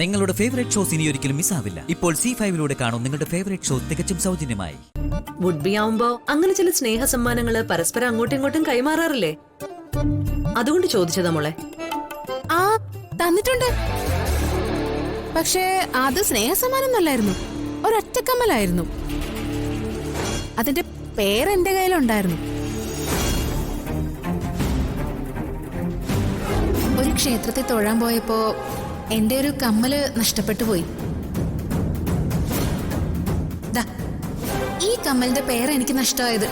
നിങ്ങളുടെ favourite shows ഇനി ഒരിക്കലും മിസ്സാവില്ല. ഇപ്പോൾ C5 കാണും നിങ്ങളുടെ ഫേവറേറ്റ് ഷോ തികച്ചും സൗജന്യമായി. വുഡ് ബി ആവുമ്പോ അങ്ങനെ ചില സ്നേഹ സമ്മാനങ്ങള് പരസ്പരം അങ്ങോട്ടും ഇങ്ങോട്ടും കൈമാറാറില്ലേ? അതുകൊണ്ട് ചോദിച്ചതാ മോളെ. ആ തന്നിട്ടുണ്ട്. പക്ഷേ അത് സ്നേഹസമ്മാനം അല്ലായിരുന്നു, ഒരൊറ്റക്കമ്മലായിരുന്നു. അതിന്റെ പേരെന്റെ കയ്യിലുണ്ടായിരുന്നു. ഒരു ക്ഷേത്രത്തിൽ തൊഴാൻ പോയപ്പോ എന്റെ ഒരു കമ്മല് നഷ്ടപ്പെട്ടു പോയി. ദാ ഈ കമ്മലിന്റെ പേരെനിക്ക് നഷ്ടമായത്.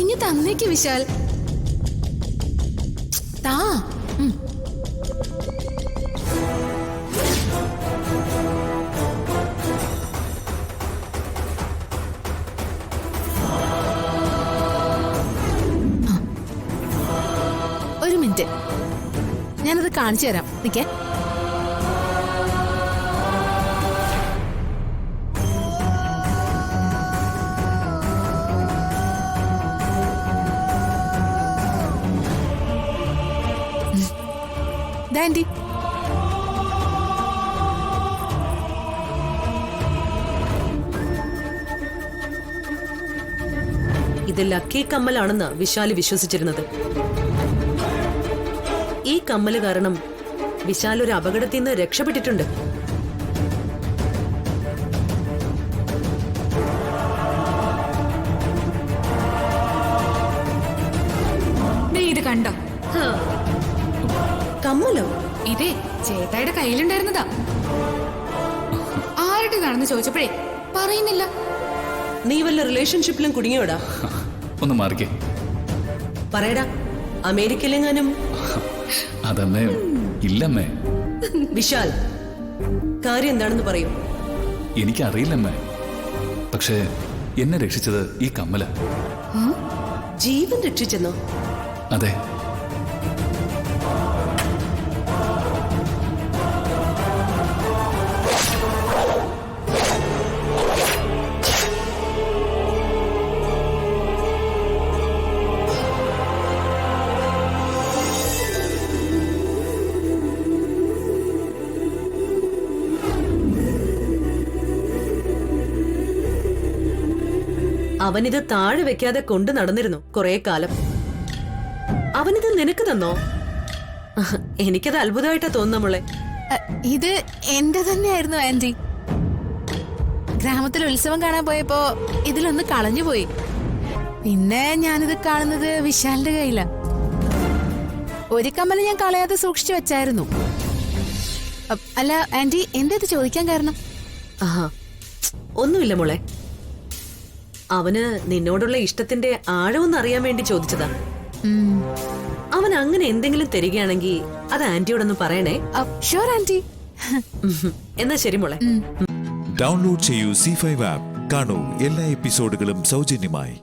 ഇനി തന്നേക്ക് വിശാൽ. താ. ഒരു മിനിറ്റ്, ഞാനത് കാണിച്ചു തരാം. നിക്കേ. ആന്റി, ഇത് ലക്കി കമ്മലാണെന്ന് വിശാല് വിശ്വസിച്ചിരുന്നത്. ഈ കമ്മല് കാരണം വിശാൽ ഒരു അപകടത്തിൽ നിന്ന് രക്ഷപ്പെട്ടിട്ടുണ്ട്. ഇത് കണ്ടോ? കമ്മലോ? ഇതേ ചേട്ടായുടെ കയ്യിലുണ്ടായിരുന്നതാ. ആരുടേതാണെന്ന് ചോദിച്ചപ്പോഴേ പറയുന്നില്ല. നീ വല്ല റിലേഷൻഷിപ്പിലും കുടുങ്ങിയോടാ? ഒന്ന് മാറിക്കേ. പറയടാ, അമേരിക്കയിലെങ്ങാനും? അതമ്മേ ഇല്ലമ്മേ. വിശാൽ, കാര്യം എന്താണെന്ന് പറയൂ. എനിക്കറിയില്ലമ്മേ. പക്ഷേ എന്നെ രക്ഷിച്ചത് ഈ കമ്മല. ജീവൻ രക്ഷിച്ചെന്നോ? അതെ. അവനിത് താഴെ വെക്കാതെ കൊണ്ടു നടന്നിരുന്നു കുറെ കാലം. അവനിത് നിനക്ക് തന്നോ? എനിക്കത് അത്ഭുതമായിട്ടാ തോന്നുന്ന മോളെ. ഇത് എന്റെ തന്നെയായിരുന്നു ആന്റി. ഗ്രാമത്തിൽ ഉത്സവം കാണാൻ പോയപ്പോ ഇതിലൊന്ന് കളഞ്ഞുപോയി. പിന്നെ ഞാനിത് കാണുന്നത് വിശാലിന്റെ കയ്യില. ഒരു കമ്മല് ഞാൻ കളയാതെ സൂക്ഷിച്ചു വെച്ചായിരുന്നു. അല്ല ആന്റി, എന്താ ഇത് ചോദിക്കാൻ കാരണം? ഒന്നുമില്ല മോളെ. അവന് നിന്നോടുള്ള ഇഷ്ടത്തിന്റെ ആഴമൊന്നും അറിയാൻ വേണ്ടി ചോദിച്ചതാ. അവൻ അങ്ങനെ എന്തെങ്കിലും തരികയാണെങ്കിൽ അത് ആന്റിയോടൊന്ന് പറയണേ. Sure aunty. എന്നാ ശരി മോളെ. ഡൗൺലോഡ് ചെയ്യൂ C5 ആപ്പ്. കാണൂ എല്ലാ എപ്പിസോഡുകളും സൗജന്യമായി.